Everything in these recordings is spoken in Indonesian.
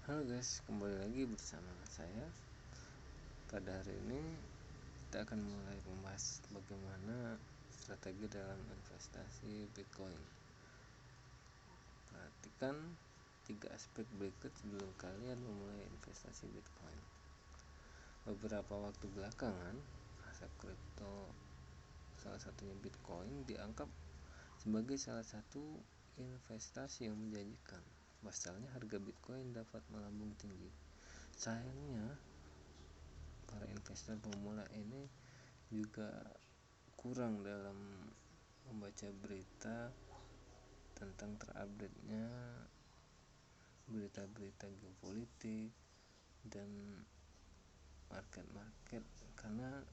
Halo guys, kembali lagi bersama saya. Pada hari ini kita akan mulai membahas bagaimana strategi dalam investasi Bitcoin. Perhatikan 3 aspek berikut sebelum kalian memulai investasi Bitcoin. Beberapa waktu belakangan, aset kripto, salah satunya Bitcoin, dianggap sebagai salah satu investasi yang menjanjikan. Pasalnya harga Bitcoin dapat melambung tinggi. Sayangnya, para investor pemula ini juga kurang dalam membaca berita tentang terupdate-nya berita-berita geopolitik dan market karena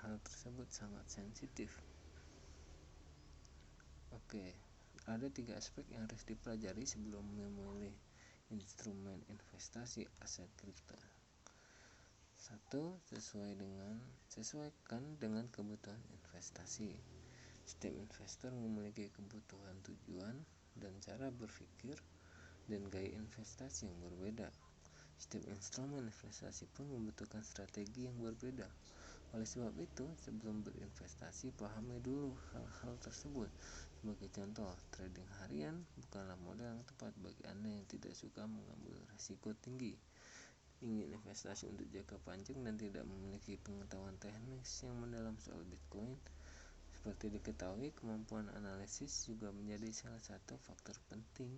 hal tersebut sangat sensitif. Oke, ada 3 aspek yang harus dipelajari sebelum memilih instrumen investasi aset kripto. 1. Sesuaikan dengan kebutuhan investasi. Setiap investor memiliki kebutuhan, tujuan, dan cara berpikir dan gaya investasi yang berbeda. Setiap instrumen investasi pun membutuhkan strategi yang berbeda. Oleh sebab itu, sebelum berinvestasi, pahami dulu hal-hal tersebut. Sebagai contoh, trading harian bukanlah model yang tepat bagi Anda yang tidak suka mengambil risiko tinggi, ingin investasi untuk jangka panjang dan tidak memiliki pengetahuan teknis yang mendalam soal Bitcoin. Seperti diketahui, kemampuan analisis juga menjadi salah satu faktor penting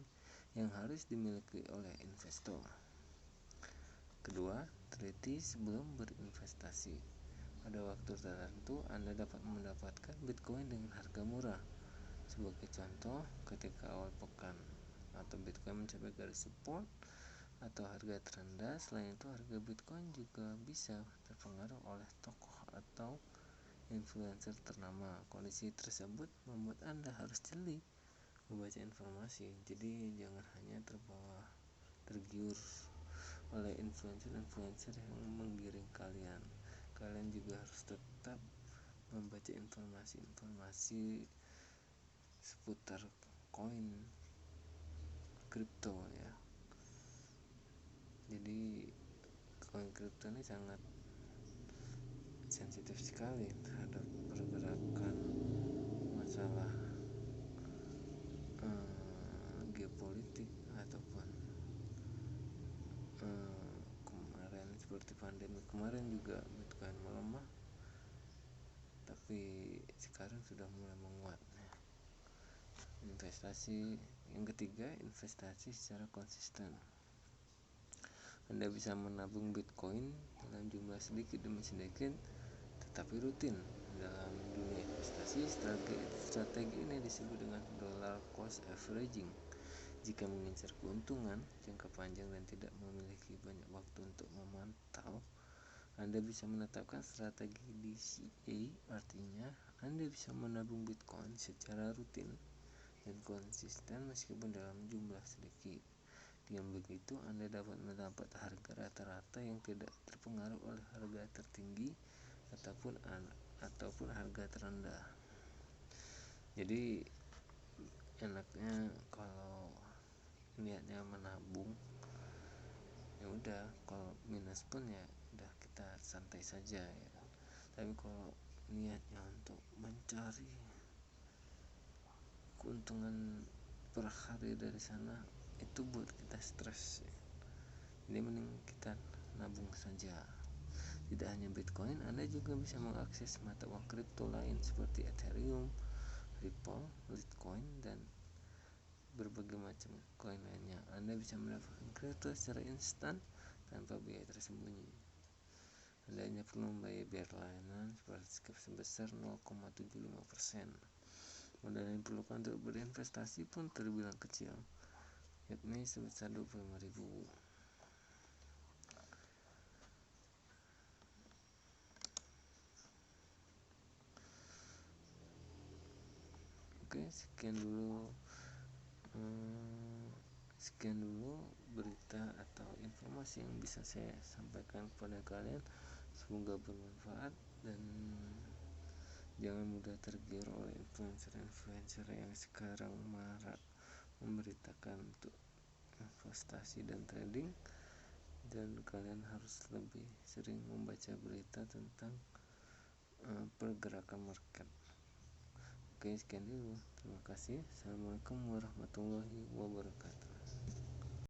yang harus dimiliki oleh investor. Kedua, teliti sebelum berinvestasi. Pada waktu tertentu, Anda dapat mendapatkan Bitcoin dengan harga murah. Sebagai contoh, ketika awal pekan atau Bitcoin mencapai garis support atau harga terendah. Selain itu, harga Bitcoin juga bisa terpengaruh oleh tokoh atau influencer ternama. Kondisi tersebut membuat Anda harus jeli membaca informasi. Jadi jangan hanya tergiur oleh influencer yang menggiring kalian. Kalian juga harus tetap membaca informasi seputar koin kripto ya. Jadi koin kripto ini sangat sensitif sekali terhadap pergerakan masalah geopolitik ataupun kemarin seperti pandemi kemarin juga Bitcoin melemah, tapi sekarang sudah mulai menguat. Investasi yang ketiga, investasi secara konsisten. Anda bisa menabung Bitcoin dalam jumlah sedikit demi sedikit, tetapi rutin. Dalam dunia investasi, strategi ini disebut dengan dollar cost averaging. Jika mengincar keuntungan jangka panjang dan tidak memiliki banyak waktu untuk memantau, Anda bisa menetapkan strategi DCA, artinya Anda bisa menabung Bitcoin secara rutin dan konsisten meskipun dalam jumlah sedikit. Dengan begitu, Anda dapat mendapat harga rata-rata yang tidak terpengaruh oleh harga tertinggi ataupun harga terendah. Jadi enaknya kalau niatnya menabung, ya udah, kalau minus pun ya udah kita santai saja ya. Tapi kalau niatnya untuk mencari keuntungan per hari dari sana, itu buat kita stres. Jadi mending kita nabung saja. Tidak hanya Bitcoin, Anda juga bisa mengakses mata uang kripto lain seperti Ethereum, Ripple, Litecoin, dan berbagai macam koin lainnya. Anda bisa mendapatkan kripto secara instan tanpa biaya tersembunyi. Anda hanya perlu membayar biaya layanan sebesar 0,75%. Modal yang diperlukan untuk berinvestasi pun terbilang kecil, yakni sebesar 25.000. Oke, sekian dulu berita atau informasi yang bisa saya sampaikan kepada kalian. Semoga bermanfaat dan jangan mudah tergiur oleh influencer yang sekarang marak memberitakan untuk investasi dan trading. dan kalian harus lebih sering membaca berita tentang pergerakan market. Oke, sekian dulu. Terima kasih. Assalamualaikum warahmatullahi wabarakatuh.